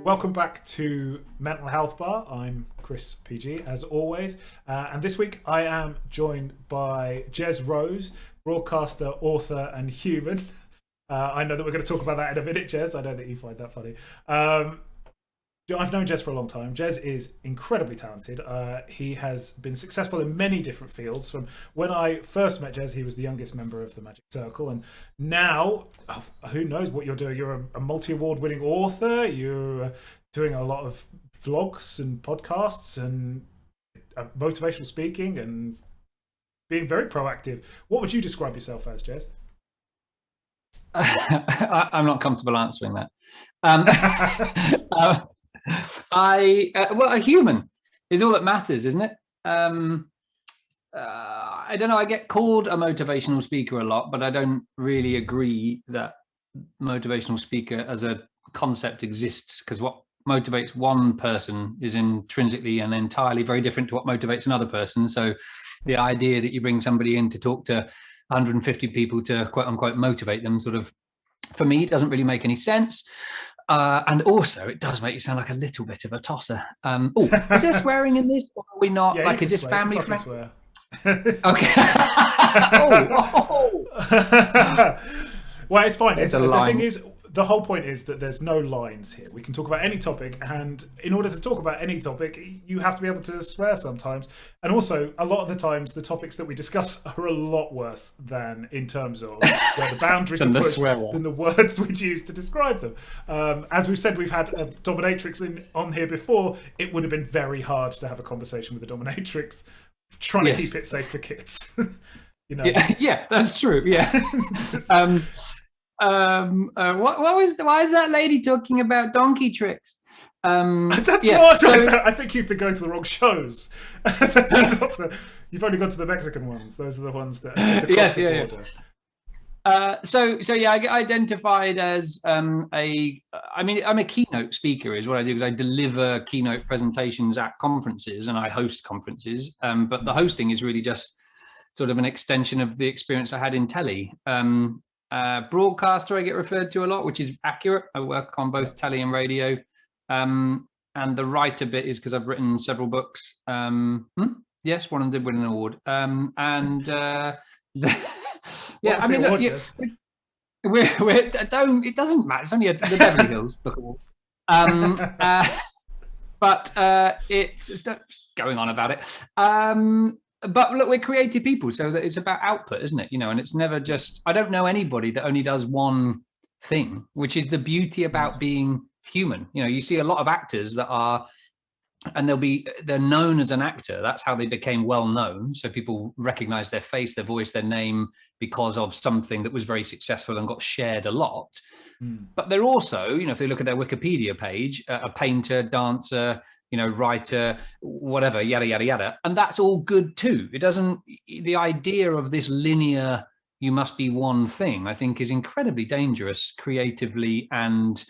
Welcome back to Mental Health Bar. I'm Chris PG, as always. And this week I am joined by Jez Rose, broadcaster, author, and human. I know that we're going to talk about that in a minute, Jez. I know that you find that funny. I've known Jez for a long time. Jez is incredibly talented. He has been successful in many different fields. From when I first met Jez, he was the youngest member of the Magic Circle. And now, who knows what you're doing? You're a multi-award winning author. You're doing a lot of vlogs and podcasts and motivational speaking and being very proactive. What would you describe yourself as, Jez? I'm not comfortable answering that. A human is all that matters, isn't it? I don't know. I get called a motivational speaker a lot, but I don't really agree that motivational speaker as a concept exists, because what motivates one person is intrinsically and entirely very different to what motivates another person. So the idea that you bring somebody in to talk to 150 people to quote unquote motivate them, sort of, for me, it doesn't really make any sense. And also, it does make you sound like a little bit of a tosser. Is there swearing in this, or are we not? Yeah, like, is this swear. family friendly? Okay. Well, it's fine. It's a the line. thing is, the whole point is that there's no lines here. We can talk about any topic, and in order to talk about any topic, you have to be able to swear sometimes. And also, a lot of the times, the topics that we discuss are a lot worse than in terms of where the boundaries are pushed than the words we use to describe them. As we've said, we've had a dominatrix on here before. It would have been very hard to have a conversation with a dominatrix trying to keep it safe for kids. You know? Yeah, that's true. Yeah. Why is that lady talking about donkey tricks? I think you've been going to the wrong shows. You've only gone to the Mexican ones. Those are the ones that are just across the border. I get identified as I'm a keynote speaker is what I do, because I deliver keynote presentations at conferences and I host conferences. But the hosting is really just sort of an extension of the experience I had in telly. Broadcaster I get referred to a lot, which is accurate. I work on both telly and radio. And the writer bit is because I've written several books. Yes, one of them did win an award. It doesn't matter. It's only the Beverly Hills Book Award. It's going on about it. But look, we're creative people, so that it's about output, isn't it? And it's never just. I don't know anybody that only does one thing, which is the beauty about being human. You see a lot of actors that are, and they're known as an actor. That's how they became well known. So people recognize their face, their voice, their name because of something that was very successful and got shared a lot. But they're also, if they look at their Wikipedia page, a painter, dancer, writer, whatever, yada, yada, yada. And that's all good too. The idea of this linear, you must be one thing, I think is incredibly dangerous creatively and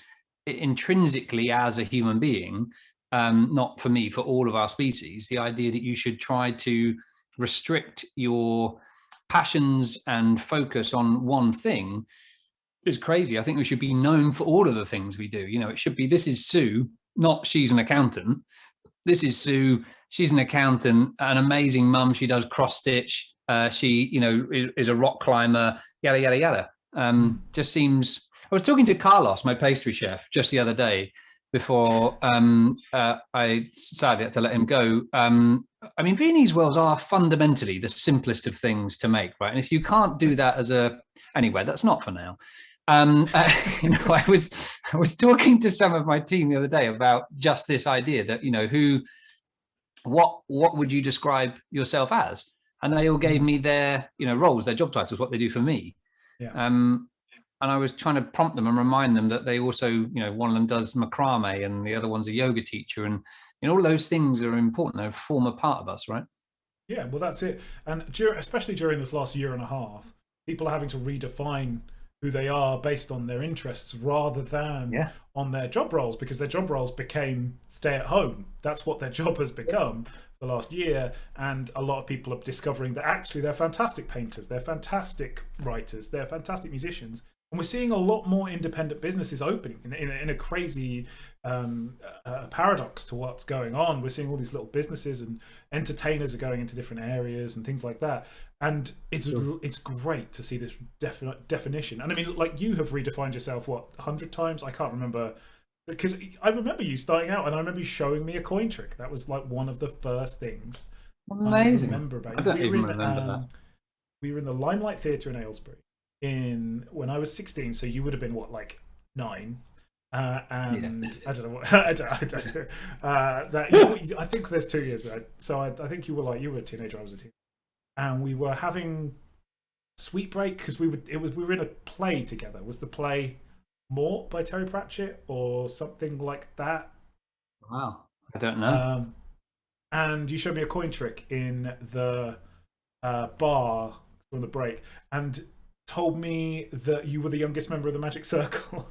intrinsically as a human being. Not for me, for all of our species. The idea that you should try to restrict your passions and focus on one thing is crazy. I think we should be known for all of the things we do. It should be, this is Sue, not she's an accountant. This is Sue, she's an accountant, an amazing mum, she does cross stitch, she is a rock climber, yada yada yada. Just seems. I was talking to Carlos, my pastry chef, just the other day before I sadly had to let him go. Viennese rolls are fundamentally the simplest of things to make, right? And if you can't do that anyway, that's not for now. I was talking to some of my team the other day about just this idea that what would you describe yourself as? And they all gave me their roles, their job titles, what they do for me. And I was trying to prompt them and remind them that they also, one of them does macrame and the other one's a yoga teacher, and all of those things are important. They form a part of us, right? Yeah, well, that's it. And especially during this last year and a half, people are having to redefine who they are based on their interests rather than on their job roles, because their job roles became stay at home. That's what their job has become the last year. And a lot of people are discovering that actually they're fantastic painters, they're fantastic writers, they're fantastic musicians. And we're seeing a lot more independent businesses opening in a crazy paradox to what's going on. We're seeing all these little businesses, and entertainers are going into different areas and things like that. And it's great to see this definition. And I mean, like, you have redefined yourself, what, 100 times? I can't remember. Because I remember you starting out, and I remember you showing me a coin trick. That was like one of the first things Amazing. I remember about you. I don't even remember that. We were in the Limelight Theatre in Aylesbury when I was 16, so you would have been, what, like 9? And yeah. I don't know what I don't know. I think there's 2 years, right? So I think you were a teenager. I was a teenager, and we were having sweet break because we were in a play together. Was the play Mort by Terry Pratchett or something like that? Wow, I don't know. And you showed me a coin trick in the bar on the break, and told me that you were the youngest member of the Magic Circle.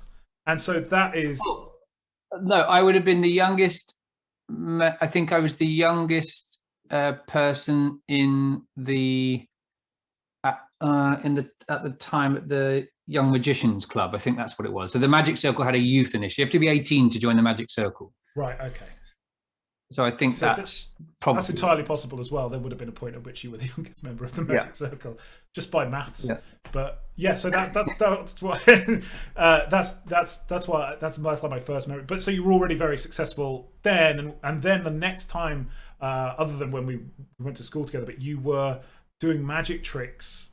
And so that is... No, I would have been the youngest. I think I was the youngest person in the at the time at the Young Magicians Club. I think that's what it was. So the Magic Circle had a youth initiative. You have to be 18 to join the Magic Circle. Right. Okay. So I think that's entirely possible as well. There would have been a point at which you were the youngest member of the Magic Circle, just by maths. Yeah. But yeah, so that's why that's like my first memory. But so you were already very successful then, and then the next time, other than when we went to school together, but you were doing magic tricks,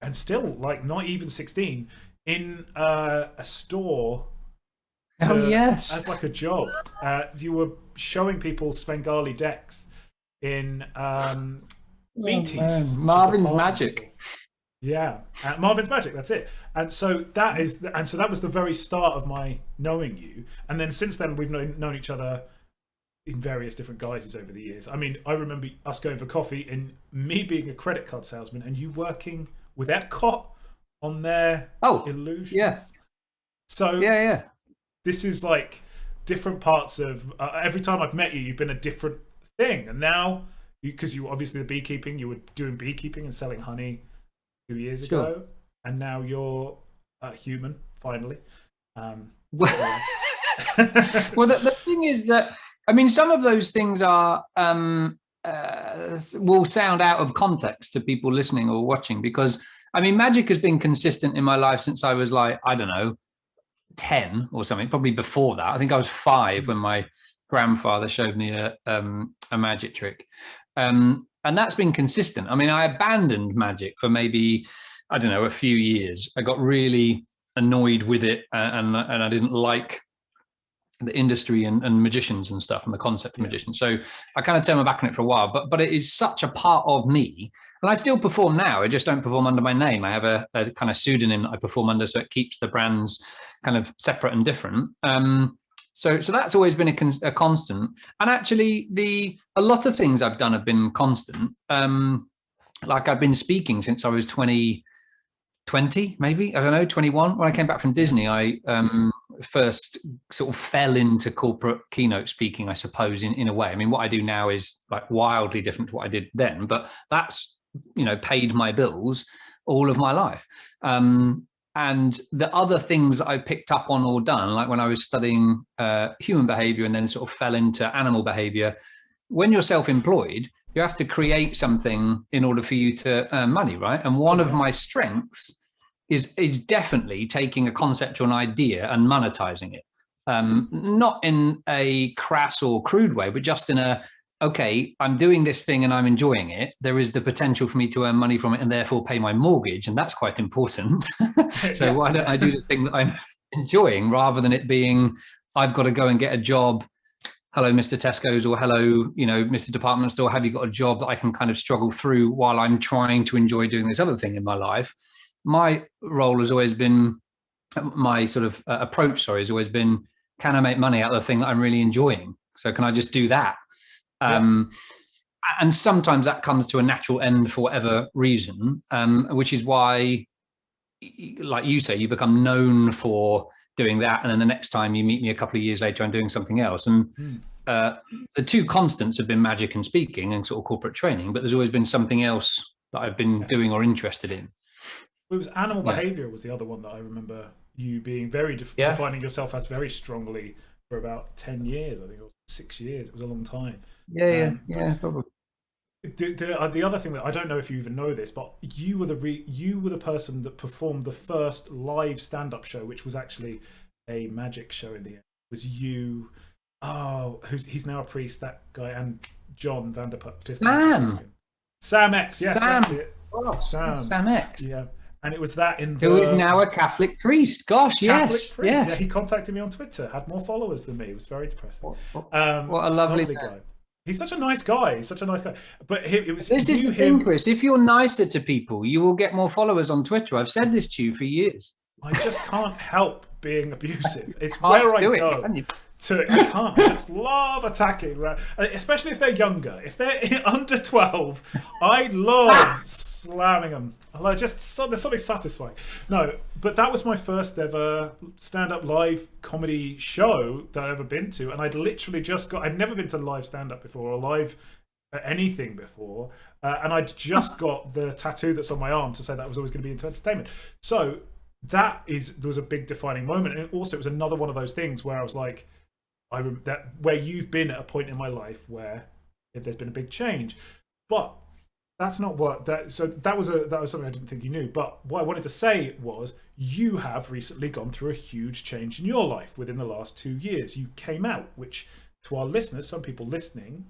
and still, like, not even 16, in a store. Yes, as like a job. You were showing people Svengali decks in BT's. Marvin's Magic. Yeah, Marvin's Magic. That's it. And so that was the very start of my knowing you. And then since then, we've known each other in various different guises over the years. I mean, I remember us going for coffee and me being a credit card salesman and you working with Epcot on their illusions. Yes. So yeah. This is like different parts of every time I've met you, you've been a different thing. And now, because you obviously the beekeeping, you were doing beekeeping and selling honey 2 years ago. Sure. And now you're a human, finally. Well, the thing is that, I mean, some of those things are will sound out of context to people listening or watching, because, I mean, magic has been consistent in my life since I was, like, I don't know, 10 or something, probably before that. I think I was 5 when my grandfather showed me a magic trick, and that's been consistent. I mean, I abandoned magic for maybe, I don't know, a few years. I got really annoyed with it, and I didn't like the industry and magicians and stuff, and the concept of magicians. So I kind of turned my back on it for a while, but it is such a part of me. And I still perform now. I just don't perform under my name. I have a kind of pseudonym that I perform under, so it keeps the brands kind of separate and different. So that's always been a constant. And actually, a lot of things I've done have been constant. Like, I've been speaking since I was 20, maybe, I don't know, 21. When I came back from Disney, I first sort of fell into corporate keynote speaking, I suppose, in a way. I mean, what I do now is like wildly different to what I did then, but that's, you know, paid my bills all of my life. And the other things that I picked up on or done, like when I was studying human behavior and then sort of fell into animal behavior, when you're self-employed, you have to create something in order for you to earn money, right? And one of my strengths is definitely taking a concept or an idea and monetizing it. Not in a crass or crude way, but just in a, okay, I'm doing this thing and I'm enjoying it. There is the potential for me to earn money from it and therefore pay my mortgage. And that's quite important. So why don't I do the thing that I'm enjoying, rather than it being, I've got to go and get a job. Hello, Mr. Tesco's, or hello, you know, Mr. Department Store. Have you got a job that I can kind of struggle through while I'm trying to enjoy doing this other thing in my life? My role has always been, my sort of approach, has always been, can I make money out of the thing that I'm really enjoying? So can I just do that? And sometimes that comes to a natural end for whatever reason, which is why, like you say, you become known for doing that, and then the next time you meet me a couple of years later, I'm doing something else. And the two constants have been magic and speaking and sort of corporate training, but there's always been something else that I've been doing or interested in. It was animal Yeah. behavior was the other one that I remember you being very Yeah. defining yourself as very strongly for about 10 years. I think it was 6 years. It was a long time. Yeah, But probably. the other thing that I don't know if you even know this, but you were the person that performed the first live stand-up show, which was actually a magic show in the end. It was you? Oh, he's now a priest. That guy, and John Vanderput. Sam X. Yes, Sam. that's it. Oh, Sam. Sam X. Yeah, and it was that in the who is now a Catholic priest. Gosh, Catholic yes, priest. yes. Yeah, he contacted me on Twitter. Had more followers than me. It was very depressing. What a lovely guy. He's such a nice guy. He's such a nice guy. But it was. This is the thing, Chris. If you're nicer to people, you will get more followers on Twitter. I've said this to you for years. I just can't help being abusive. It's where I go. I can't. I just love attacking, right? Especially if they're younger. If they're under 12, I love slamming them. There's something satisfying. No, but that was my first ever stand-up live comedy show that I'd ever been to, and I'd literally I'd never been to live stand-up before or live anything before, and I'd just got the tattoo that's on my arm to say that I was always going to be into entertainment. So there was a big defining moment, and also it was another one of those things where I was like, where you've been at a point in my life where there's been a big change, but that's not what that. So that was something I didn't think you knew. But what I wanted to say was you have recently gone through a huge change in your life within the last 2 years. You came out, which to our listeners, some people listening,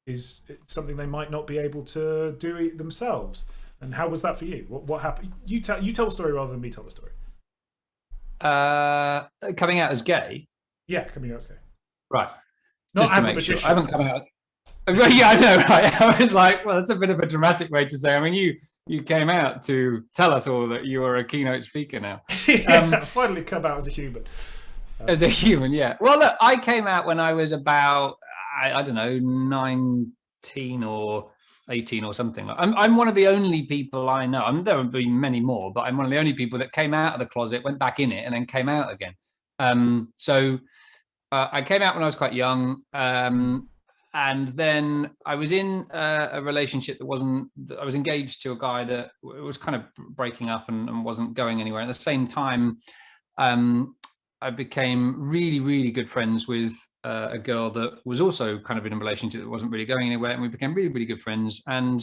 is something they might not be able to do themselves. And how was that for you? What happened? You tell the story rather than me tell the story. Coming out as gay. Yeah, coming out as gay. Right. Not just as to a make sure. magician. I haven't come out. Yeah, I know, right? I was like, well, that's a bit of a dramatic way to say. I mean, you came out to tell us all that you are a keynote speaker now. Finally come out as a human. As a human, yeah. Well, look, I came out when I was about, I don't know, 19 or 18 or something. I'm one of the only people I know. There have been many more, but I'm one of the only people that came out of the closet, went back in it, and then came out again. So I came out when I was quite young. And then I was in a relationship I was engaged to a guy that was kind of breaking up and wasn't going anywhere. At the same time, I became really, really good friends with a girl that was also kind of in a relationship that wasn't really going anywhere. And we became really, really good friends. And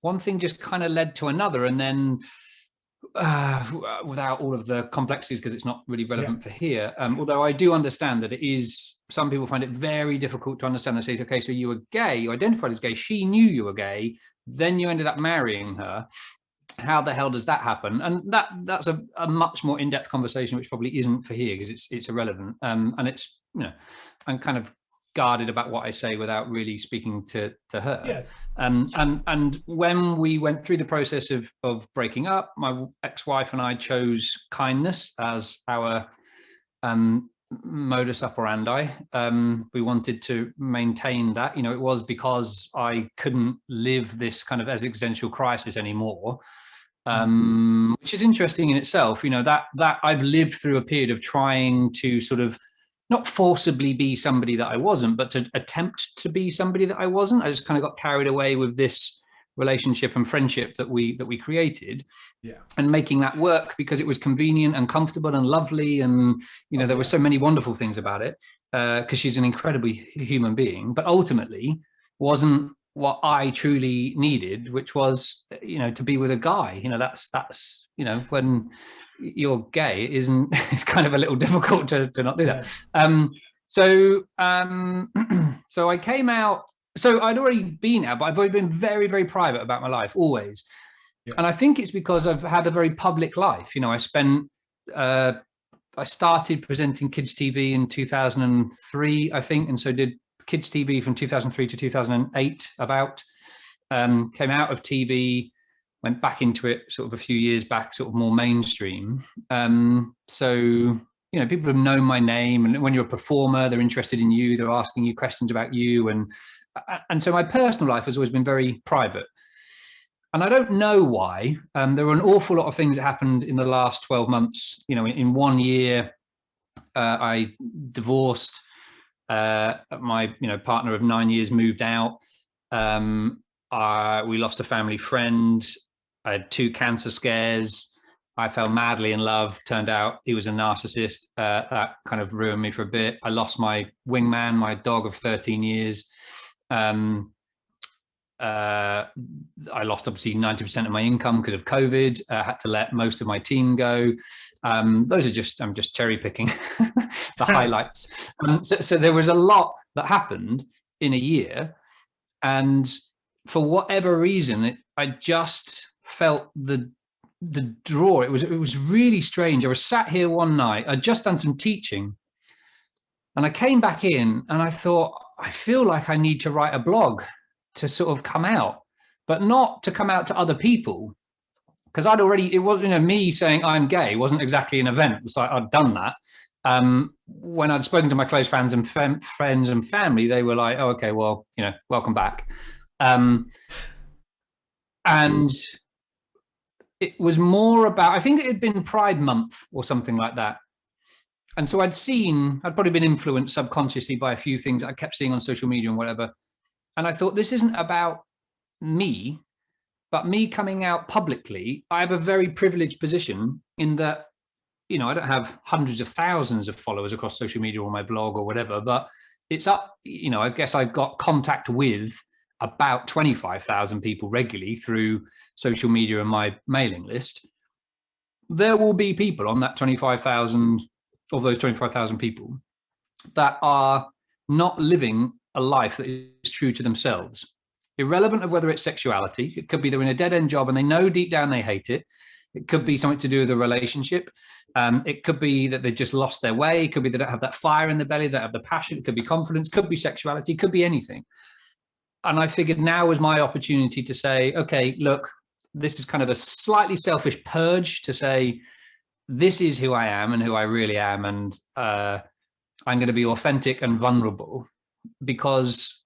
one thing just kind of led to another. And then without all of the complexities, because it's not really relevant for here. Although I do understand that some people find it very difficult to understand. They say, okay, so you were gay, you identified as gay, she knew you were gay, then you ended up marrying her. How the hell does that happen? And that's a much more in-depth conversation, which probably isn't for here because it's irrelevant. And it's, I'm kind of guarded about what I say without really speaking to her. Yeah. And when we went through the process of breaking up, my ex-wife and I chose kindness as our modus operandi. We wanted to maintain that. It was because I couldn't live this kind of existential crisis anymore, which is interesting in itself. That I've lived through a period of trying to sort of not forcibly be somebody that I wasn't, but to attempt to be somebody that I wasn't. I just kind of got carried away with this relationship and friendship that we created, and making that work because it was convenient and comfortable and lovely, and there were so many wonderful things about it, because she's an incredibly human being, but ultimately wasn't what I truly needed, which was to be with a guy. That's when you're gay, it's kind of a little difficult to not do that. So I came out. So I'd already been out, but I've always been very, very private about my life, always. And I think it's because I've had a very public life. I started presenting kids TV in 2003, I think, and so did kids TV from 2003 to 2008. Came out of TV, went back into it sort of a few years back, sort of more mainstream. So people have known my name, and when you're a performer, they're interested in you, they're asking you questions about you, and so my personal life has always been very private. And I don't know why. There were an awful lot of things that happened in the last 12 months. In 1 year, I divorced. My partner of 9 years moved out. We lost a family friend. I had 2 cancer scares. I fell madly in love. Turned out he was a narcissist. That kind of ruined me for a bit. I lost my wingman, my dog of 13 years. I lost obviously 90% of my income because of COVID. Had to let most of my team go. Those are just, I'm just cherry picking the highlights. So there was a lot that happened in a year. And for whatever reason, I just felt the draw. It was really strange. I was sat here one night, I'd just done some teaching, and I came back in and I thought, I feel like I need to write a blog to sort of come out, but not to come out to other people. Because I'd already, it was, me saying I'm gay wasn't exactly an event. It was like I'd done that. When I'd spoken to my close friends and family, they were like, oh, okay, well, welcome back. And it was more about, I think it had been Pride Month or something like that. And so I'd probably been influenced subconsciously by a few things I kept seeing on social media and whatever. And I thought, this isn't about me, but me coming out publicly. I have a very privileged position in that, I don't have hundreds of thousands of followers across social media or my blog or whatever, but it's up, I guess I've got contact with about 25,000 people regularly through social media and my mailing list. There will be people on that 25,000, of those 25,000 people, that are not living a life that is true to themselves, irrelevant of whether it's sexuality. It could be they're in a dead-end job and they know deep down they hate it. It could be something to do with a relationship. It could be that they just lost their way. It could be they don't have that fire in the belly, they don't have the passion. It could be confidence, could be sexuality, could be anything. And I figured now was my opportunity to say, okay, look, this is kind of a slightly selfish purge to say, this is who I am and who I really am. And I'm going to be authentic and vulnerable, because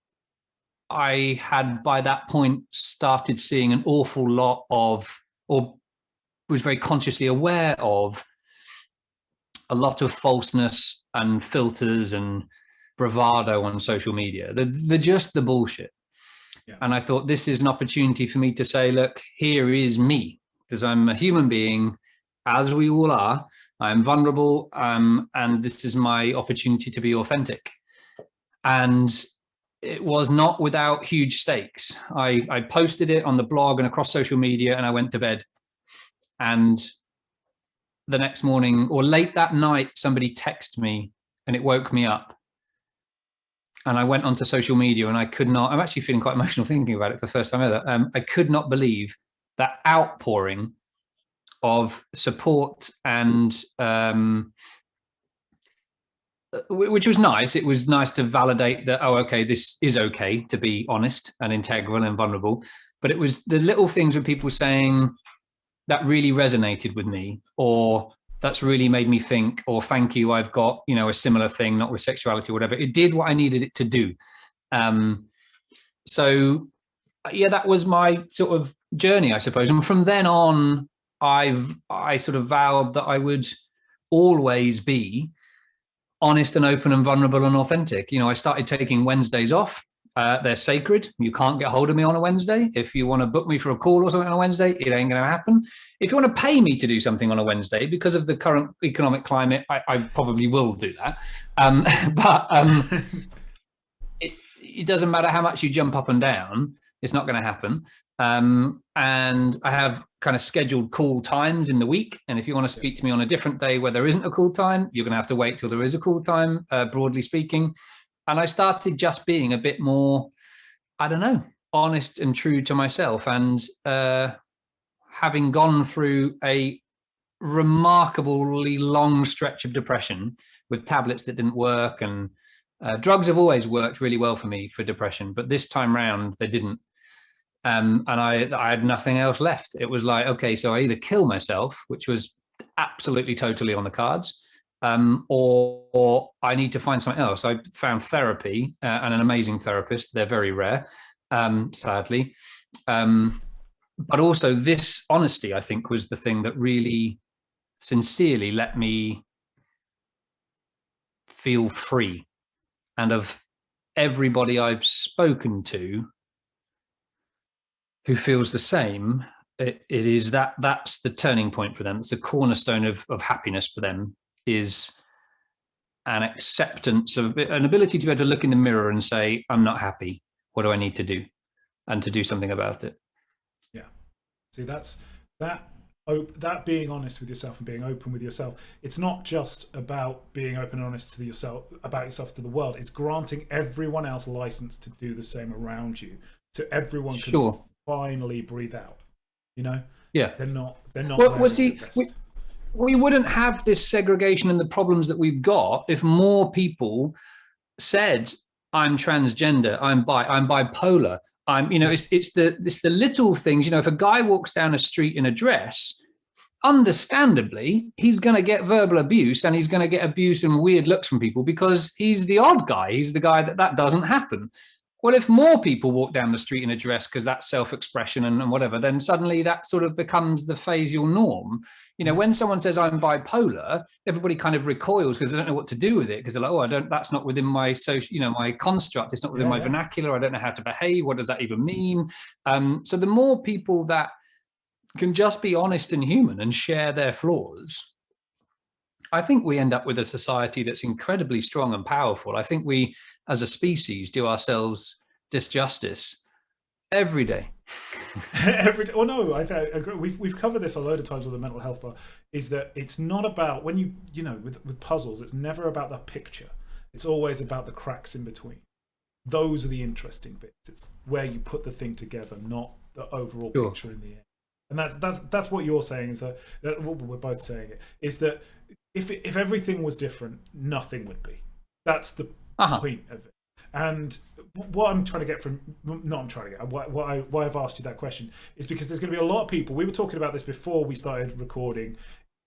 I had by that point started seeing an awful lot of, or was very consciously aware of, a lot of falseness and filters and bravado on social media. Just the bullshit. Yeah. And I thought, this is an opportunity for me to say, look, here is me, because I'm a human being, as we all are. I'm vulnerable, and this is my opportunity to be authentic. And it was not without huge stakes. I posted it on the blog and across social media, and I went to bed. And the next morning, or late that night, somebody texted me and it woke me up. And I went onto social media and I could not, I'm actually feeling quite emotional thinking about it for the first time ever. I could not believe that outpouring of support, and which was nice. It was nice to validate that, oh, okay, this is okay to be honest and integral and vulnerable. But it was the little things with people saying that really resonated with me, or that's really made me think, or thank you, I've got, a similar thing, not with sexuality or whatever. It did what I needed it to do. So yeah, that was my sort of journey, I suppose. And from then on, I sort of vowed that I would always be honest and open and vulnerable and authentic. I started taking Wednesdays off. They're sacred. You can't get hold of me on a Wednesday. If you want to book me for a call or something on a Wednesday, it ain't going to happen. If you want to pay me to do something on a Wednesday, because of the current economic climate, I probably will do that. But it doesn't matter how much you jump up and down, it's not going to happen. And I have kind of scheduled call times in the week. And if you want to speak to me on a different day where there isn't a call time, you're going to have to wait till there is a call time, broadly speaking. And I started just being a bit more, I don't know, honest and true to myself. And having gone through a remarkably long stretch of depression with tablets that didn't work, and drugs have always worked really well for me for depression, but this time round they didn't. And I had nothing else left. It was like, okay, so I either kill myself, which was absolutely totally on the cards, or I need to find something else. I found therapy and an amazing therapist. They're very rare, sadly. But also this honesty, I think, was the thing that really sincerely let me feel free. And of everybody I've spoken to who feels the same, it is that's the turning point for them. It's a cornerstone of happiness for them, is an acceptance of an ability to be able to look in the mirror and say, I'm not happy. What do I need to do? And to do something about it. Yeah. See, that being honest with yourself and being open with yourself, it's not just about being open and honest to yourself about yourself to the world. It's granting everyone else license to do the same around you, so everyone can finally breathe out. You know? Yeah. They're not. Well, see, we wouldn't have this segregation and the problems that we've got if more people said, I'm transgender, I'm bipolar, it's the little things. If a guy walks down a street in a dress, understandably, he's going to get verbal abuse, and he's going to get abuse and weird looks from people because he's the odd guy. He's the guy that doesn't happen. Well, if more people walk down the street in a dress because that's self-expression and whatever, then suddenly that sort of becomes the phasal norm. When someone says I'm bipolar, everybody kind of recoils because they don't know what to do with it, because they're like, that's not within my my construct. It's not within my vernacular. I don't know how to behave. What does that even mean? So the more people that can just be honest and human and share their flaws, I think we end up with a society that's incredibly strong and powerful. I think we, as a species, do ourselves disjustice every day. Every day. Oh no, I agree. We've covered this a load of times with the mental health bar. Is that it's not about when with puzzles. It's never about the picture. It's always about the cracks in between. Those are the interesting bits. It's where you put the thing together, not the overall picture in the end. And that's what you're saying, is that what we're both saying is that if everything was different, nothing would be. That's the point of it. And what I'm trying to get from, why I've asked you that question is because there's going to be a lot of people, we were talking about this before we started recording,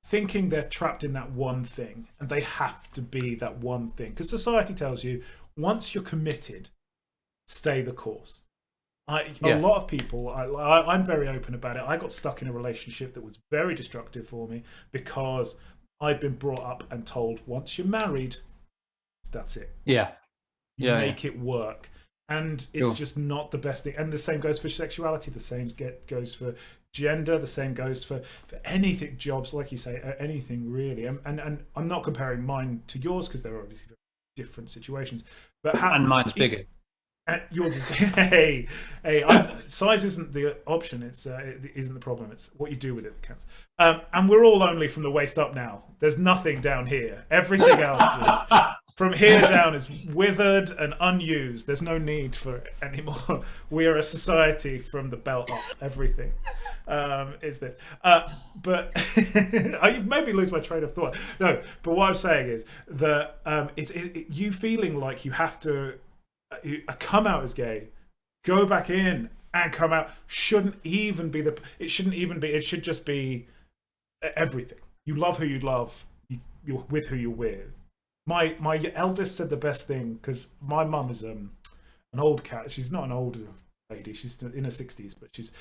thinking they're trapped in that one thing and they have to be that one thing. Because society tells you, once you're committed, stay the course. A lot of people, I'm very open about it. I got stuck in a relationship that was very destructive for me because I'd been brought up and told, once you're married, that's it. Yeah. You make it work. And it's just not the best thing. And the same goes for sexuality. The same goes for gender. The same goes for anything, jobs, like you say, anything really. And I'm not comparing mine to yours because they're obviously very different situations. But and mine's bigger. And yours is size isn't the option. It isn't the problem. It's what you do with it that counts. And we're all only from the waist up now. There's nothing down here. Everything else is from here down is withered and unused. There's no need for it anymore. We are a society from the belt up. Everything is this. But I maybe lose my train of thought. No, but what I'm saying is that you feeling like you have to. Come out as gay, go back in and come out shouldn't even be it should just be everything. You love who you love, you're with who you're with. My eldest said the best thing, because my mum is an old cat. She's not an older lady, she's in her 60s, but she's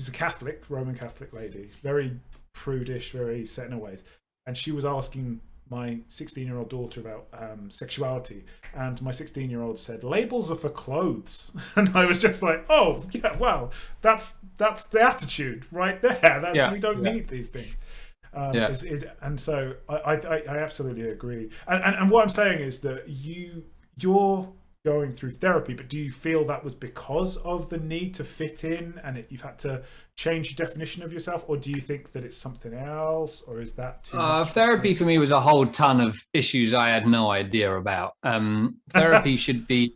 a Catholic, Roman Catholic lady, very prudish, very set in her ways, and she was asking my 16-year-old daughter about sexuality, and my 16-year-old said, labels are for clothes. And I was just like, oh yeah, wow, that's the attitude right there. We don't need these things. And so I absolutely agree. And what I'm saying is that you're going through therapy, but do you feel that was because of the need to fit in and you've had to change your definition of yourself, or do you think that it's something else, or is that too much? Therapy for me was a whole ton of issues I had no idea about. Therapy should be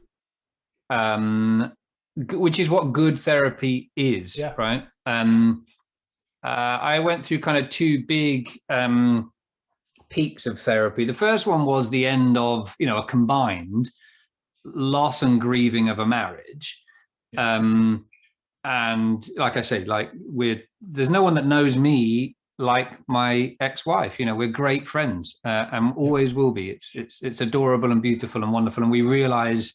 which is what good therapy is, right? I went through kind of two big peaks of therapy. The first one was the end of a combined loss and grieving of a marriage. And like I say, there's no one that knows me like my ex-wife. We're great friends, and always will be. It's adorable and beautiful and wonderful, and we realize,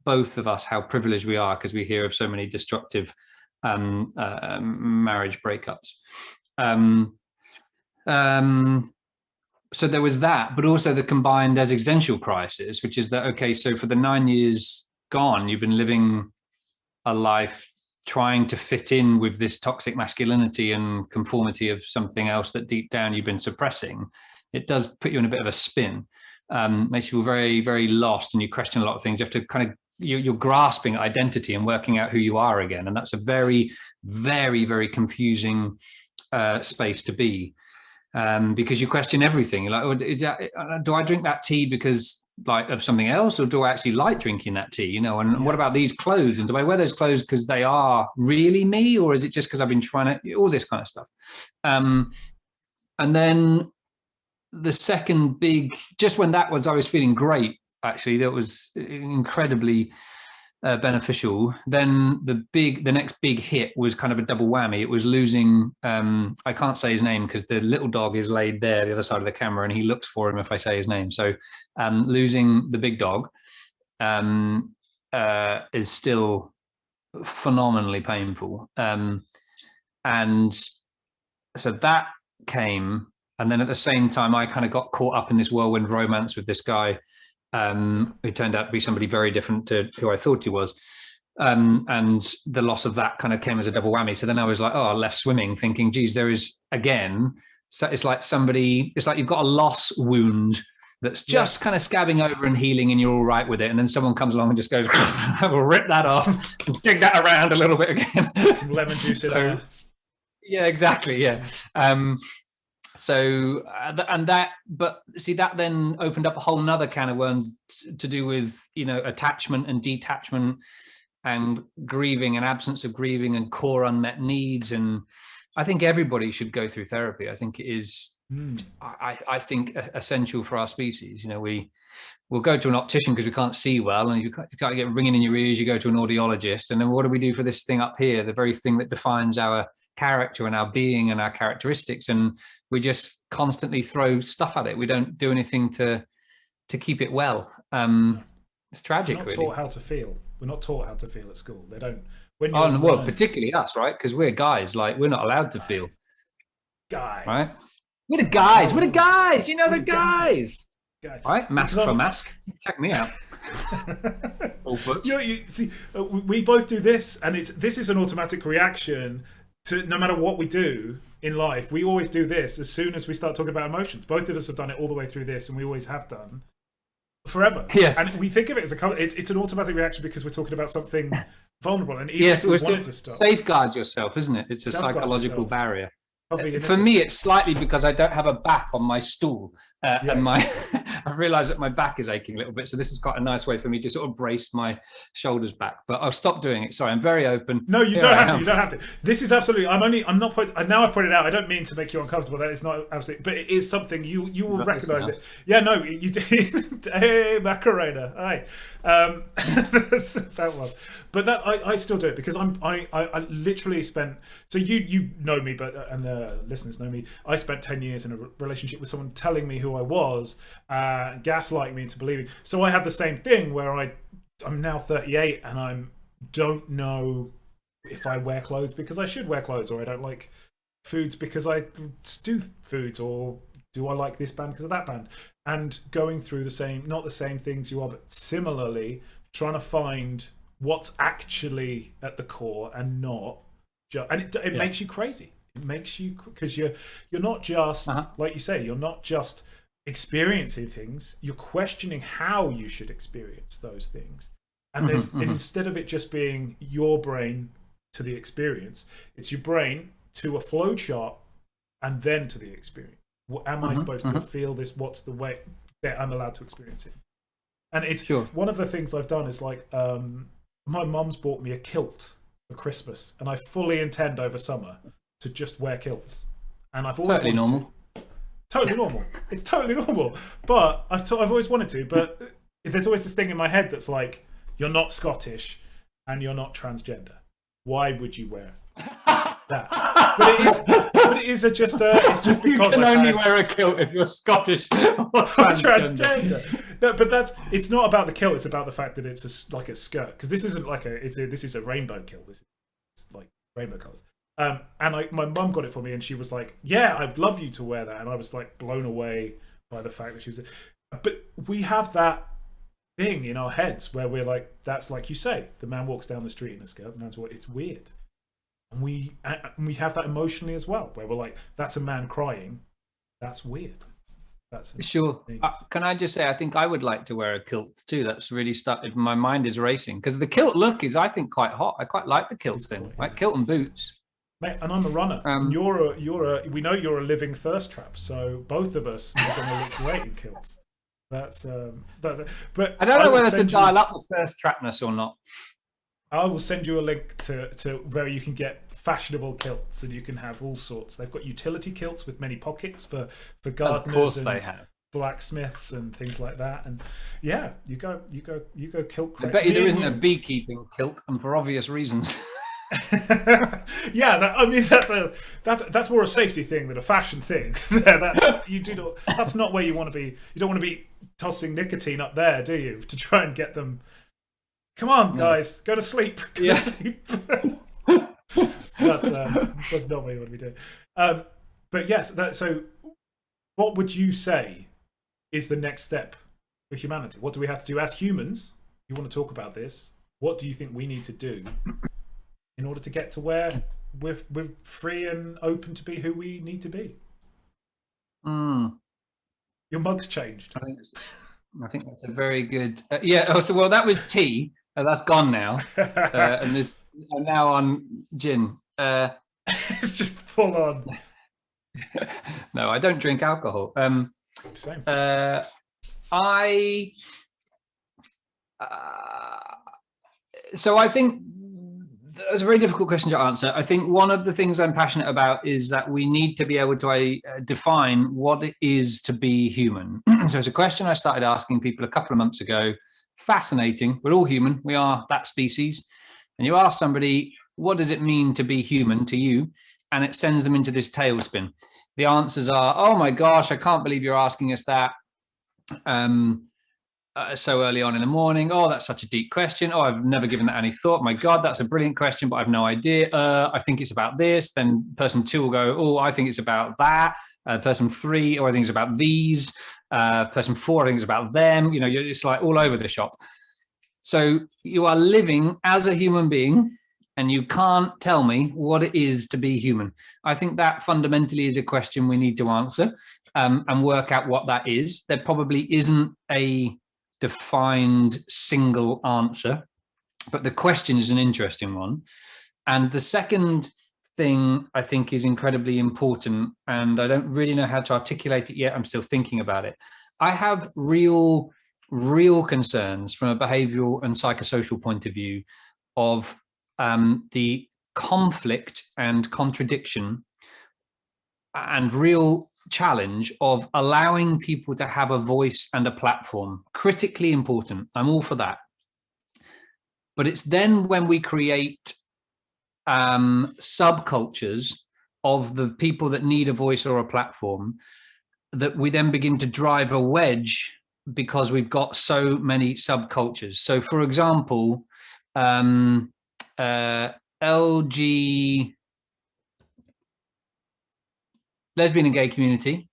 both of us, how privileged we are, because we hear of so many destructive marriage breakups. So there was that, but also the combined existential crisis, which is that, okay, so for the 9 years gone, you've been living a life trying to fit in with this toxic masculinity and conformity of something else that deep down you've been suppressing, it does put you in a bit of a spin. Makes you feel very, very lost, and you question a lot of things. You have to kind of, you're grasping identity and working out who you are again. And that's a very, very, very confusing space to be, because you question everything. You're like, oh, do I drink that tea because like of something else, or do I actually like drinking that tea? And what about these clothes? And do I wear those clothes because they are really me, or is it just because I've been trying to, all this kind of stuff. And then the second big, just when that was, I was feeling great, actually, that was incredibly beneficial. Then the next big hit was kind of a double whammy. It was losing, I can't say his name because the little dog is laid there, the other side of the camera, and he looks for him if I say his name. So losing the big dog is still phenomenally painful. And so that came, and then at the same time, I kind of got caught up in this whirlwind romance with this guy who turned out to be somebody very different to who I thought he was. And the loss of that kind of came as a double whammy. So then I was like, I left swimming thinking, geez, there is again, so it's like you've got a loss wound that's just kind of scabbing over and healing, and you're all right with it. And then someone comes along and just goes, I will rip that off and dig that around a little bit again. Some lemon juice in there. Yeah, exactly. Yeah. So, and that, but see, that then opened up a whole nother can of worms to do with, attachment and detachment and grieving and absence of grieving and core unmet needs. And I think everybody should go through therapy. I think it is, I think, essential for our species. We'll go to an optician because we can't see well, and you can't get ringing in your ears. You go to an audiologist, and then what do we do for this thing up here? The very thing that defines our character and our being and our characteristics, and we just constantly throw stuff at it. We don't do anything to keep it well. It's tragic. We're not taught how to feel. We're not taught how to feel at school. They don't. Well, particularly us, right? Because we're guys. Like, we're not allowed to feel. Guys, right? We're the guys. We're the guys. The guys. Right? Mask for mask. Check me out. You see, we both do this, and this is an automatic reaction to no matter what we do in life. We always do this as soon as we start talking about emotions. Both of us have done it all the way through this, and we always have done forever. Yes. And we think of it as it's an automatic reaction because we're talking about something vulnerable. And even if we wanted to stop, safeguard yourself, isn't it? It's a psychological barrier. For me, it's slightly because I don't have a back on my stool, and I've realised that my back is aching a little bit. So this is quite a nice way for me to sort of brace my shoulders back. But I'll stop doing it. Sorry, I'm very open. No, you don't have to. You don't have to. This is absolutely. Now I've pointed out. I don't mean to make you uncomfortable. That is not absolutely. But it is something you will recognise it. Yeah, no, you did. Hey, Macarena. Hi. That was. But that I still do it because I literally spent. So you know me, but and the listeners know me. I spent 10 years in a relationship with someone telling me who I was, gaslighting me into believing. So I had the same thing where I'm now 38 and I don't know if I wear clothes because I should wear clothes, or I don't like foods because I do foods, or do I like this band because of that band? And going through not the same things you are, but similarly trying to find what's actually at the core and not just, and it makes you crazy. It makes you, because you're not just like you say, you're not just experiencing things, you're questioning how you should experience those things. And instead of it just being your brain to the experience, it's your brain to a flow chart and then to the experience. Am I supposed to feel this? What's the way that I'm allowed to experience it? And it's one of the things I've done is like, my mum's bought me a kilt for Christmas, and I fully intend over summer to just wear kilts. And I've always totally normal. Totally normal. It's totally normal. But I've always wanted to. But there's always this thing in my head that's like, you're not Scottish and you're not transgender. Why would you wear that? But it is just because you can only wear a kilt if you're Scottish or transgender. No, but it's not about the kilt. It's about the fact that it's like a skirt, because this isn't like this is a rainbow kilt. This is like rainbow colours. And my mum got it for me, and she was like, "Yeah, I'd love you to wear that." And I was like blown away by the fact that she was. But we have that thing in our heads where we're like, that's like you say, the man walks down the street in a skirt, and that's what it's weird. And we have that emotionally as well, where we're like, that's a man crying, that's weird. That's sure. Can I just say, I think I would like to wear a kilt too. That's really started. My mind is racing because the kilt look is, I think, quite hot. I quite like the kilt thing, cool, like kilt and boots. Mate, and I'm a runner. And we know you're a living thirst trap. So both of us are going to look great in kilts. But I don't know whether to dial up the thirst trapness or not. I will send you a link to where you can get fashionable kilts, and you can have all sorts. They've got utility kilts with many pockets for gardeners, of course, and they have blacksmiths and things like that. And yeah, you go kilt crazy. I bet you there isn't a beekeeping kilt, and for obvious reasons. Yeah, I mean that's more a safety thing than a fashion thing. That's not where you want to be. You don't want to be tossing nicotine up there, do you? To try and get them. Come on, guys, go to sleep. Go to sleep. That's not what you want to be doing. But yes, so what would you say is the next step for humanity? What do we have to do as humans? You want to talk about this? What do you think we need to do in order to get to where we're free and open to be who we need to be? Your mug's changed. I think that's a very good. Well, that was tea. That's gone now, and I'm now on gin. It's just full on. No, I don't drink alcohol. Same. So I think that's a very difficult question to answer. I think one of the things I'm passionate about is that we need to be able to define what it is to be human. So it's a question I started asking people a couple of months ago. Fascinating. We're all human. We are that species. And you ask somebody, what does it mean to be human to you? And it sends them into this tailspin. The answers are, oh my gosh, I can't believe you're asking us that so early on in the morning. Oh, that's such a deep question. Oh, I've never given that any thought. My God, that's a brilliant question, but I've no idea. I think it's about this. Then person 2 will go, oh, I think it's about that. Person 3, oh, I think it's about these. Person 4, I think it's about them. You're just like all over the shop. So you are living as a human being, and you can't tell me what it is to be human. I think that fundamentally is a question we need to answer and work out what that is. There probably isn't a defined single answer, but the question is an interesting one. And the second thing I think is incredibly important, and I don't really know how to articulate it yet. I'm still thinking about it. I have real concerns from a behavioral and psychosocial point of view of the conflict and contradiction and real challenge of allowing people to have a voice and a platform. Critically important. I'm all for that. But it's then when we create subcultures of the people that need a voice or a platform that we then begin to drive a wedge, because we've got so many subcultures. So for example, lesbian and gay community.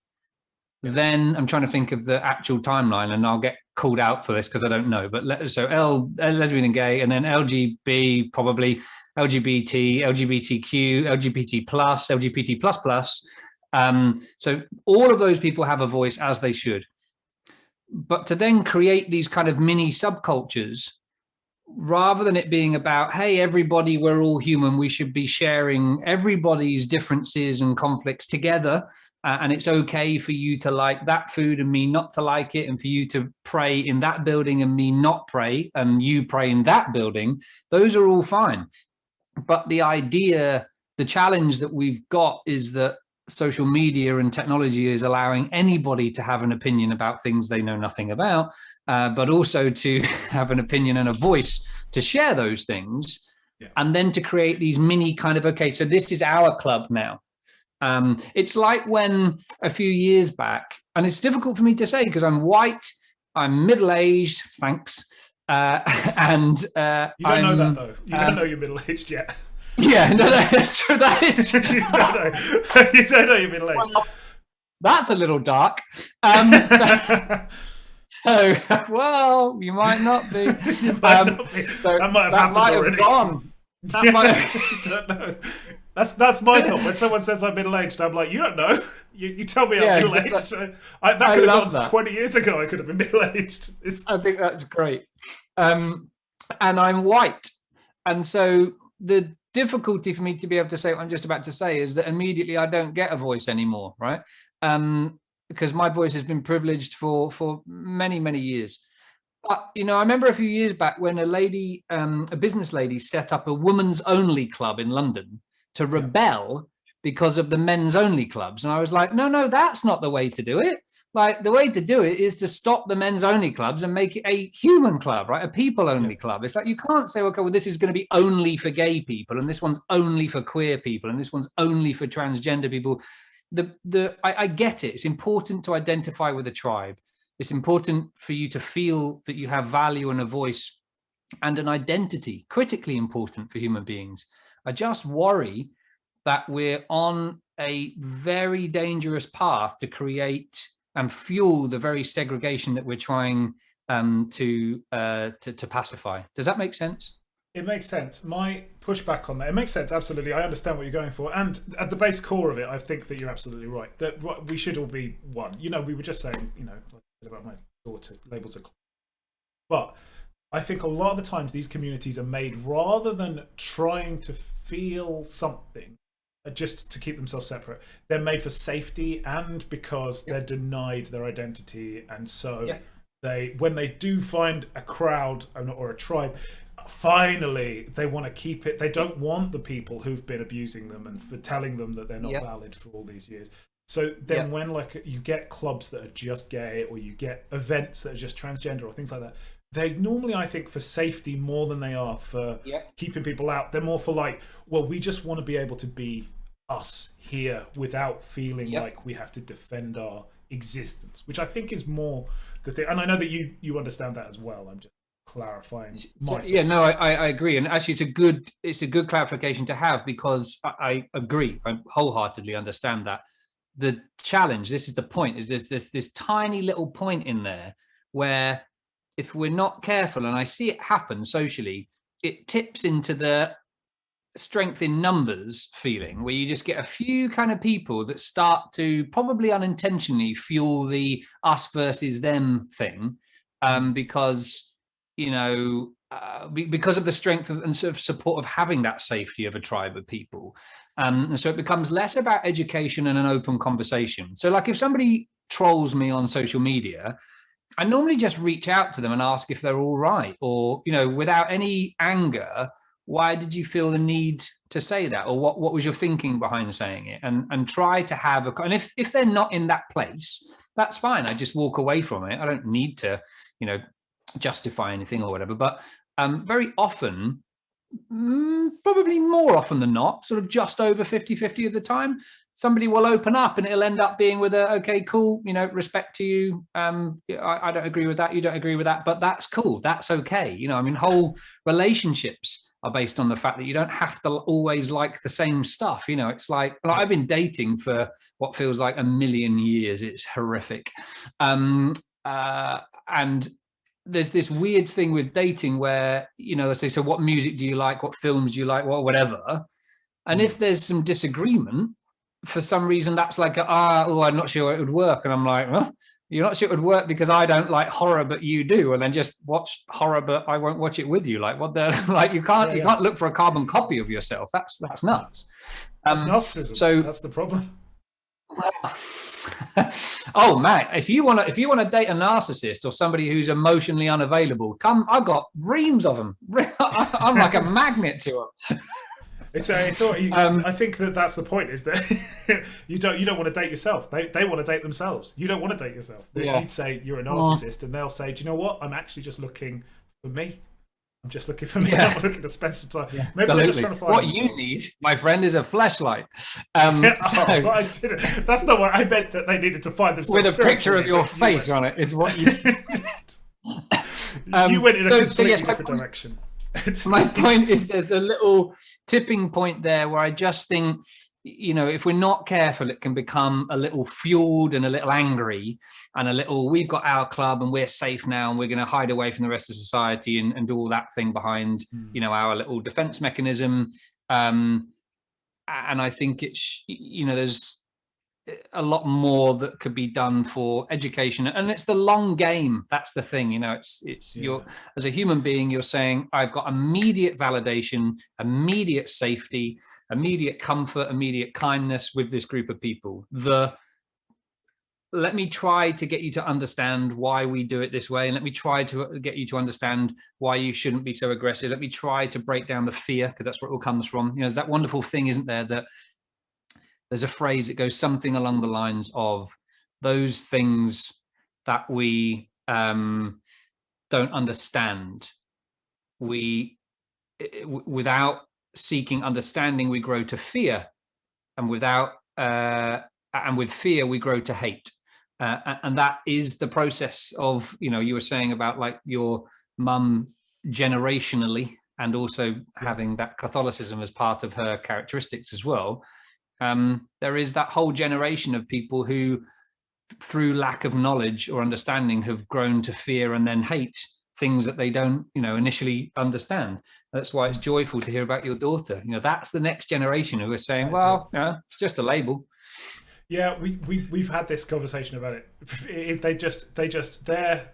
Then I'm trying to think of the actual timeline, and I'll get called out for this because I don't know. But lesbian and gay, and then LGB, probably LGBT, LGBTQ, LGBT plus, LGBT plus plus. So all of those people have a voice, as they should. But to then create these kind of mini subcultures, rather than it being about, hey, everybody, we're all human, we should be sharing everybody's differences and conflicts together. And it's okay for you to like that food and me not to like it, and for you to pray in that building and me not pray, and you pray in that building. Those are all fine. But the challenge that we've got is that social media and technology is allowing anybody to have an opinion about things they know nothing about, but also to have an opinion and a voice to share those things. Yeah. And then to create these mini kind of, okay, so this is our club now. It's like when a few years back, and it's difficult for me to say because I'm white, I'm middle-aged, thanks. And you don't know that though. You don't know you're middle-aged yet. Yeah, no, that's true. That is true. You don't know you're middle-aged. Well, that's a little dark. So, well, you might not be. So that might have that happened might already. have gone. That might have... I don't know. That's my thought. When someone says I'm middle-aged, I'm like, you don't know. You tell me I'm middle-aged. Exactly. That could have gone 20 years ago. I could have been middle-aged. I think that's great. And I'm white. And so the difficulty for me to be able to say what I'm just about to say is that immediately I don't get a voice anymore, right? Because my voice has been privileged for many, many years. But, I remember a few years back when a business lady set up a women's only club in London to rebel because of the men's only clubs. And I was like, no, that's not the way to do it. Like, the way to do it is to stop the men's only clubs and make it a human club, right? A people only club. It's like, you can't say, okay, well, this is going to be only for gay people, and this one's only for queer people, and this one's only for transgender people. I get it. It's important to identify with a tribe. It's important for you to feel that you have value and a voice and an identity, critically important for human beings. I just worry that we're on a very dangerous path to create and fuel the very segregation that we're trying to pacify. Does that make sense? It makes sense. My pushback on that, it makes sense, absolutely. I understand what you're going for. And at the base core of it, I think that you're absolutely right. That we should all be one. We were just saying, about my daughter, labels are... But I think a lot of the times these communities are made rather than trying to feel something, just to keep themselves separate. They're made for safety and because they're denied their identity. And so when they do find a crowd or a tribe, finally they want to keep it. They don't want the people who've been abusing them and for telling them that they're not valid for all these years. So then when you get clubs that are just gay, or you get events that are just transgender or things like that, they normally, I think, for safety more than they are for keeping people out. They're more for like, well, we just want to be able to be us here without feeling like we have to defend our existence, which I think is more the thing. And I know that you understand that as well. I'm just clarifying. I agree. And actually it's a good clarification to have, because I agree. I wholeheartedly understand that. The challenge, this is the point, is there's this tiny little point in there where if we're not careful, and I see it happen socially, it tips into the strength in numbers feeling, where you just get a few kind of people that start to probably unintentionally fuel the us versus them thing, because because of the strength and sort of support of having that safety of a tribe of people. And so it becomes less about education and an open conversation. So like if somebody trolls me on social media, I normally just reach out to them and ask if they're all right, or, without any anger, why did you feel the need to say that? Or what was your thinking behind saying it? And try to have and if they're not in that place, that's fine. I just walk away from it. I don't need to, justify anything or whatever. But very often, probably more often than not, sort of just over 50-50 of the time, somebody will open up and it'll end up being with okay, cool, respect to you. I don't agree with that. You don't agree with that, but that's cool. That's okay. Whole relationships are based on the fact that you don't have to always like the same stuff. It's like I've been dating for what feels like a million years. It's horrific. And there's this weird thing with dating where, they say, so what music do you like? What films do you like? Whatever. And if there's some disagreement, for some reason, that's like, I'm not sure it would work. And I'm like, well, you're not sure it would work because I don't like horror, but you do. And then just watch horror, but I won't watch it with you. Like what the, like you can't look for a carbon copy of yourself. That's nuts. That's narcissism. So that's the problem. Oh man, if you want to date a narcissist or somebody who's emotionally unavailable, come. I've got reams of them. I'm like a magnet to them. I think that's the point, is that you don't want to date yourself. They want to date themselves. You don't want to date yourself. You'd say you're a narcissist, and they'll say, do you know what? I'm actually just looking for me. I'm just looking for me. I'm not looking to spend some time. Yeah. Maybe they're just trying to find what themselves. You need, my friend, is a flashlight. That's not what I meant. That they needed to find themselves with a picture of your face on it. Is what you. You went in a completely different direction. My point is, there's a little tipping point there where I just think if we're not careful, it can become a little fueled and a little angry and a little, we've got our club and we're safe now and we're going to hide away from the rest of society and do all that thing behind, our little defense mechanism. And I think there's a lot more that could be done for education, and it's the long game. That's the thing, you're, as a human being, you're saying, I've got immediate validation, immediate safety, immediate comfort, immediate kindness with this group of people. Let me try to get you to understand why we do it this way, and let me try to get you to understand why you shouldn't be so aggressive. Let me try to break down the fear, because that's where it all comes from. There's that wonderful thing, isn't there, that there's a phrase that goes something along the lines of, those things that we don't understand, without seeking understanding, we grow to fear, and with fear we grow to hate, and that is the process of, you were saying about like your mum generationally, and also having that Catholicism as part of her characteristics as well. There is that whole generation of people who, through lack of knowledge or understanding, have grown to fear and then hate things that they don't, initially understand. That's why it's joyful to hear about your daughter. That's the next generation who are saying, it's just a label. Yeah, we've had this conversation about it. Their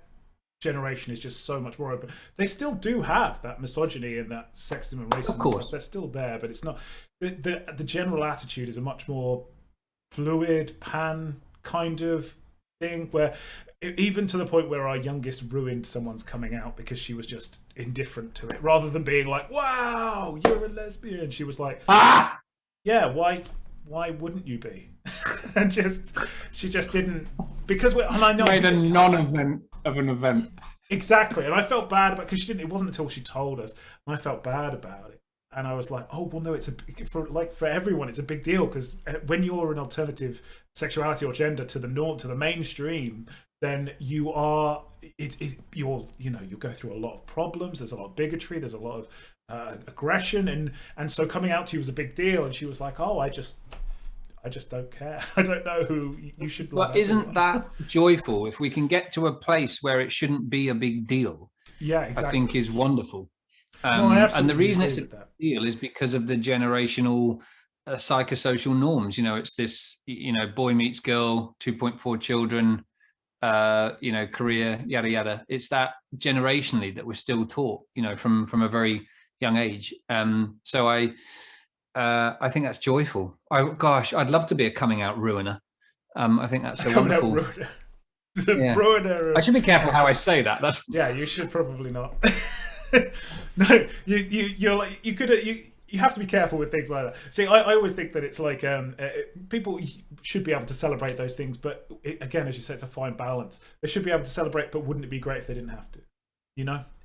generation is just so much more open. They still do have that misogyny and that sexism and racism. Of course, they're still there, but it's not. The general attitude is a much more fluid, pan kind of thing, where even to the point where our youngest ruined someone's coming out because she was just indifferent to it, rather than being like, wow, you're a lesbian. She was like, yeah, why wouldn't you be? And she just didn't, because I know made a non-event of an event. Exactly. And I felt bad about, because it wasn't until she told us, and I felt bad about it. And I was like, oh, well, no, for everyone, it's a big deal, because when you're an alternative sexuality or gender to the norm, to the mainstream, then you go through a lot of problems. There's a lot of bigotry. There's a lot of aggression. And so coming out to you was a big deal. And she was like, oh, I just don't care. I don't know who you should love. Well, isn't that joyful? If we can get to a place where it shouldn't be a big deal, exactly. I think is wonderful. No, I absolutely and the reason it's a big deal is because of the generational psychosocial norms. It's this, boy meets girl, 2.4 children, career, yada yada. It's that generationally that we're still taught, from a very young age. So I think that's joyful. I'd love to be a coming out ruiner. I think that's a wonderful. Ruiner. I should be careful how I say that. You should probably not. No, you have to be careful with things like that. See, I always think that it's like people should be able to celebrate those things, but again, as you say, it's a fine balance. They should be able to celebrate, but wouldn't it be great if they didn't have to?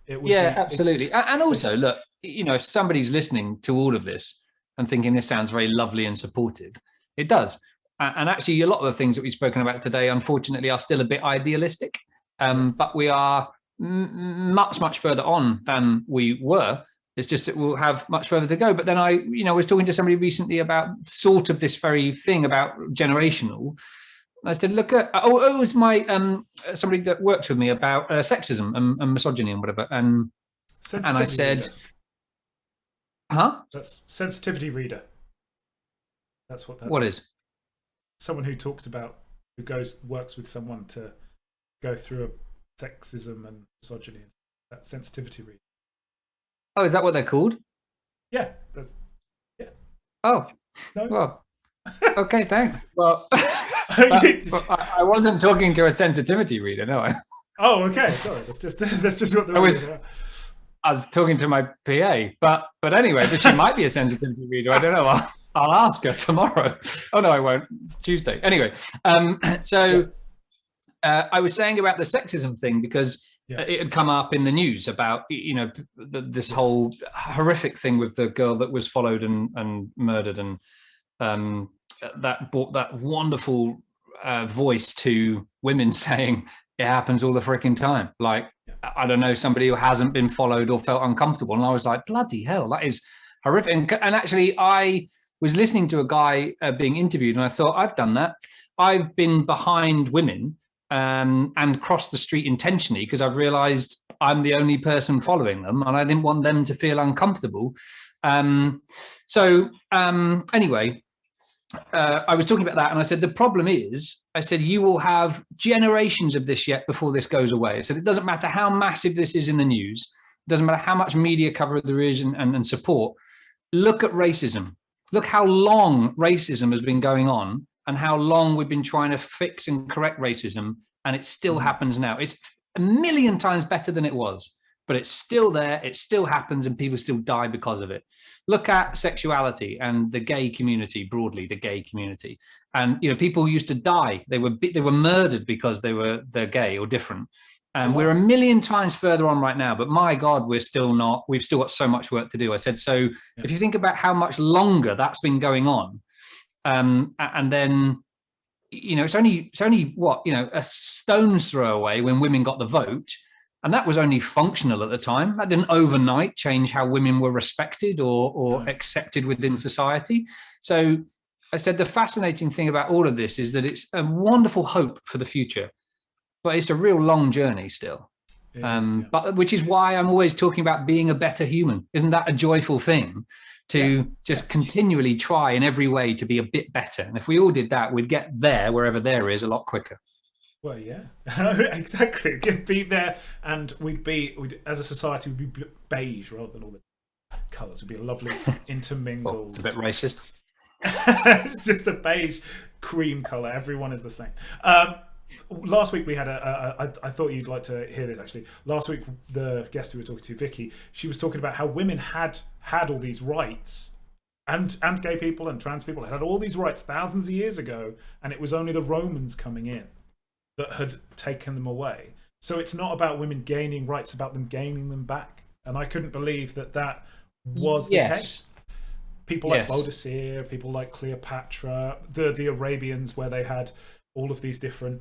It would. Yeah, absolutely. And also, look, if somebody's listening to all of this and thinking this sounds very lovely and supportive, it does. And actually, a lot of the things that we've spoken about today, unfortunately, are still a bit idealistic. But we are much further on than we were. It's just that we'll have much further to go. But then I was talking to somebody recently about sort of this very thing about generational. I said, look at, it was my somebody that worked with me about sexism and misogyny and whatever. And I said, That's sensitivity reader. What is? Someone who talks about, works with someone to go through a sexism and misogyny. That sensitivity reader. Oh, is that what they're called? Yeah. Oh, no. Well, okay, thanks. Well, I wasn't talking to a sensitivity reader, no. Oh, okay. Sorry, that's just what the I was talking to my PA, but anyway, but she might be a sensitivity reader. I don't know. I'll ask her tomorrow. Oh no, I won't. Tuesday. Anyway, I was saying about the sexism thing because it had come up in the news about this whole horrific thing with the girl that was followed and murdered, and that brought that wonderful voice to women saying it happens all the freaking time. Like, I don't know, somebody who hasn't been followed or felt uncomfortable, and I was like, bloody hell, that is horrific. And actually, I was listening to a guy being interviewed, and I thought, I've done that. I've been behind women and crossed the street intentionally because I've realized I'm the only person following them, and I didn't want them to feel uncomfortable. Anyway, I was talking about that, and I said, the problem is, I said, you will have generations of this yet before this goes away. I said, it doesn't matter how massive this is in the news. It doesn't matter how much media coverage there is and support. Look at racism. Look how long racism has been going on and how long we've been trying to fix and correct racism, and it still happens now. It's a million times better than it was, but it's still there. It still happens, and people still die because of it. Look at sexuality and the gay community broadly, the gay community. And, you know, people used to die. They were murdered because they're gay or different. And we're a million times further on right now, but my God, we've still got so much work to do. I said, so if you think about how much longer that's been going on, and then, you know, it's only what, you know, a stone's throw away when women got the vote. And that was only functional at the time. That didn't overnight change how women were respected or accepted within society. So I said, the fascinating thing about all of this is that it's a wonderful hope for the future, but it's a real long journey still. But which is why I'm always talking about being a better human. Isn't that a joyful thing? To just continually try in every way to be a bit better. And if we all did that, we'd get there, wherever there is, a lot quicker. Well, yeah, exactly. Be there, and as a society, we'd be beige rather than all the colours. Would be a lovely intermingled. Well, it's a bit racist. It's just a beige cream colour. Everyone is the same. Last week we had I thought you'd like to hear this actually. Last week, the guest we were talking to, Vicky, she was talking about how women had all these rights, and gay people and trans people had all these rights thousands of years ago, and it was only the Romans coming in that had taken them away. So it's not about women gaining rights, about them gaining them back. And I couldn't believe that was the case. People like Baudelaire, people like Cleopatra, the Arabians, where they had all of these different,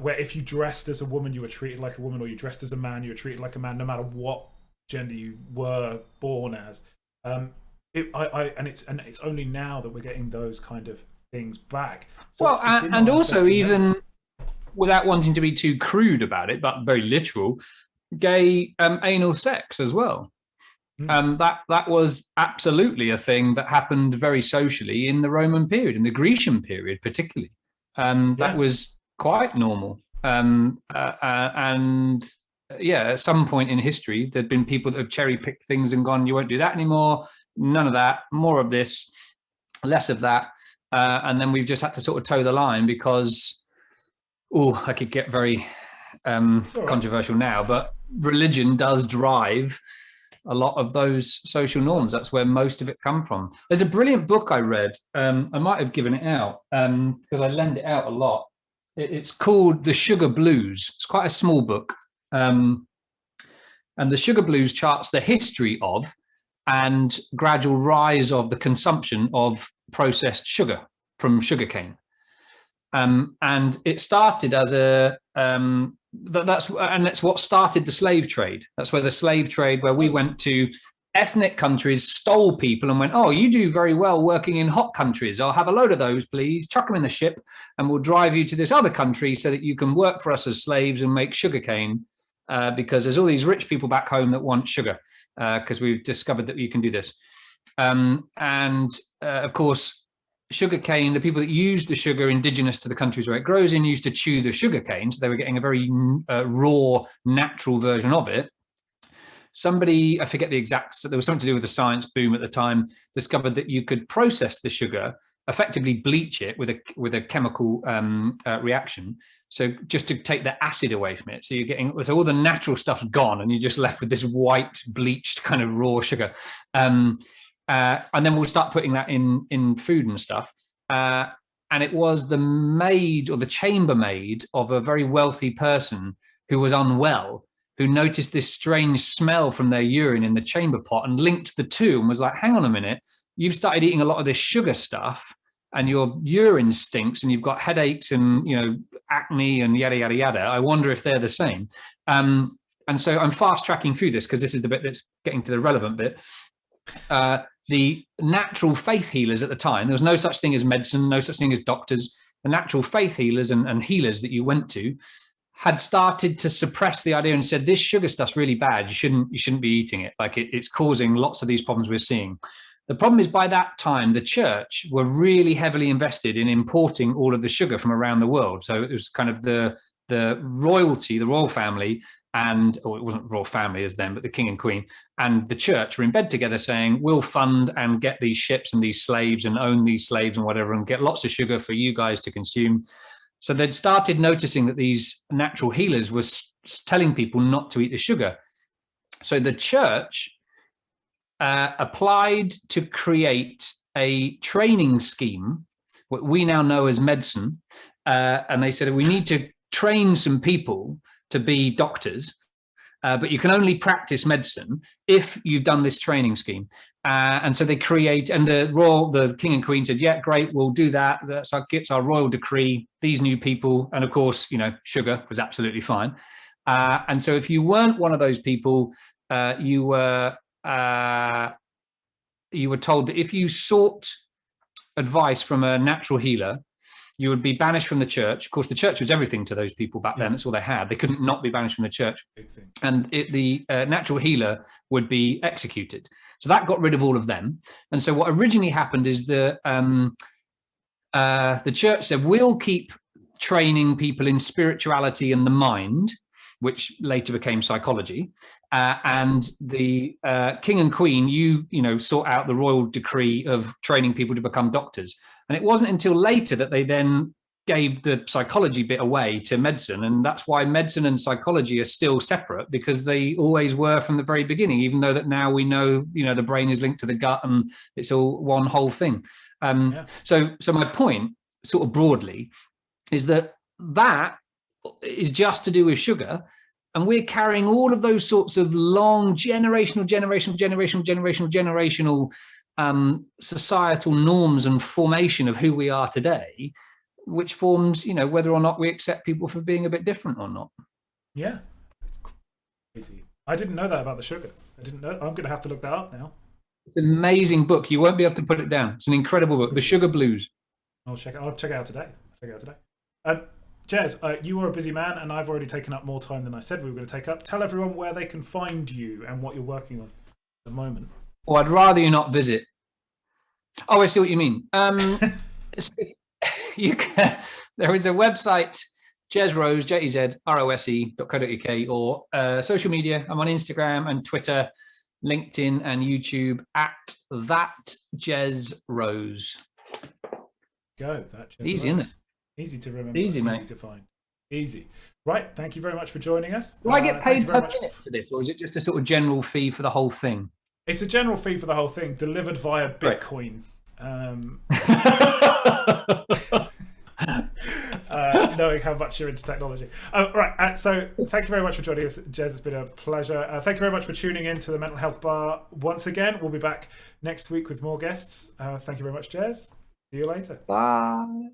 where if you dressed as a woman, you were treated like a woman, or you dressed as a man, you were treated like a man, no matter what gender you were born as. It's only now that we're getting those kind of things back. So well, and also even without wanting to be too crude about it, but very literal, gay anal sex as well. That was absolutely a thing that happened very socially in the Roman period, in the Grecian period particularly. That was quite normal. At some point in history, there'd been people that have cherry-picked things and gone, you won't do that anymore, none of that, more of this, less of that. And then we've just had to sort of toe the line because, I could get very controversial now, but religion does drive a lot of those social norms. That's where most of it come from. There's a brilliant book I read. I might have given it out because I lend it out a lot. It's called The Sugar Blues. It's quite a small book. And The Sugar Blues charts the history of and gradual rise of the consumption of processed sugar from sugarcane. And it started as that's what started the slave trade. That's where the slave trade, where we went to ethnic countries, stole people and went, oh, you do very well working in hot countries. I'll have a load of those, please. Chuck them in the ship and we'll drive you to this other country so that you can work for us as slaves and make sugarcane. Because there's all these rich people back home that want sugar because we've discovered that you can do this. Of course, sugarcane, the people that used the sugar indigenous to the countries where it grows in used to chew the sugarcane, so they were getting a very raw, natural version of it. Somebody, I forget the exact, there was something to do with the science boom at the time, discovered that you could process the sugar, effectively bleach it with a chemical reaction. So just to take the acid away from it. So you're getting, so all the natural stuff's gone and you're just left with this white bleached kind of raw sugar. And then we'll start putting that in food and stuff. And it was the maid or the chambermaid of a very wealthy person who was unwell, who noticed this strange smell from their urine in the chamber pot and linked the two and was like, hang on a minute, you've started eating a lot of this sugar stuff and your urine stinks and you've got headaches and, you know, acne and yada, yada, yada. I wonder if they're the same. And so I'm fast tracking through this because this is the bit that's getting to the relevant bit. the natural faith healers at the time, there was no such thing as medicine, no such thing as doctors. The natural faith healers and healers that you went to had started to suppress the idea and said, this sugar stuff's really bad. You shouldn't be eating it. Like it's causing lots of these problems we're seeing. The problem is, by that time, the church were really heavily invested in importing all of the sugar from around the world. So it was kind of the royalty, the royal family, or it wasn't royal family as then, but the king and queen and the church were in bed together saying, we'll fund and get these ships and these slaves and own these slaves and whatever, and get lots of sugar for you guys to consume. So they'd started noticing that these natural healers were telling people not to eat the sugar. So the church applied to create a training scheme, what we now know as medicine. And they said, we need to train some people to be doctors, but you can only practice medicine if you've done this training scheme. And so they create, and the king and queen said, yeah, great, we'll do that. It's our royal decree, these new people. And of course, sugar was absolutely fine. And so if you weren't one of those people, you were told that if you sought advice from a natural healer, you would be banished from the church. Of course, the church was everything to those people back then. That's all they had. They couldn't not be banished from the church. And the natural healer would be executed. So that got rid of all of them. And so what originally happened is the church said, we'll keep training people in spirituality and the mind, which later became psychology. And the king and queen, you sort out the royal decree of training people to become doctors. And it wasn't until later that they then gave the psychology bit away to medicine. And that's why medicine and psychology are still separate, because they always were from the very beginning, even though that now we know, the brain is linked to the gut and it's all one whole thing. So my point, sort of broadly, is that is just to do with sugar. And we're carrying all of those sorts of long generational societal norms and formation of who we are today, which forms, whether or not we accept people for being a bit different or not. Yeah, it's crazy. I didn't know that about the sugar. I didn't know. I'm going to have to look that up now. It's an amazing book. You won't be able to put it down. It's an incredible book, The Sugar Blues. I'll check it out today. Jez, you are a busy man, and I've already taken up more time than I said we were going to take up. Tell everyone where they can find you and what you're working on at the moment. Or I'd rather you not visit. Oh, I see what you mean. You can. There is a website, Jez Rose, JEZROSE.co.uk, or social media. I'm on Instagram and Twitter, LinkedIn and YouTube at that Jez Rose. Go, that Jez Easy, Rose. Isn't it? Easy to remember. Easy, mate. Easy to find. Easy. Right. Thank you very much for joining us. Do I get paid per minute for this, or is it just a sort of general fee for the whole thing? It's a general fee for the whole thing, delivered via Bitcoin. Knowing how much you're into technology. Right. So thank you very much for joining us, Jez. It's been a pleasure. Thank you very much for tuning in to the Mental Health Bar once again. We'll be back next week with more guests. Thank you very much, Jez. See you later. Bye.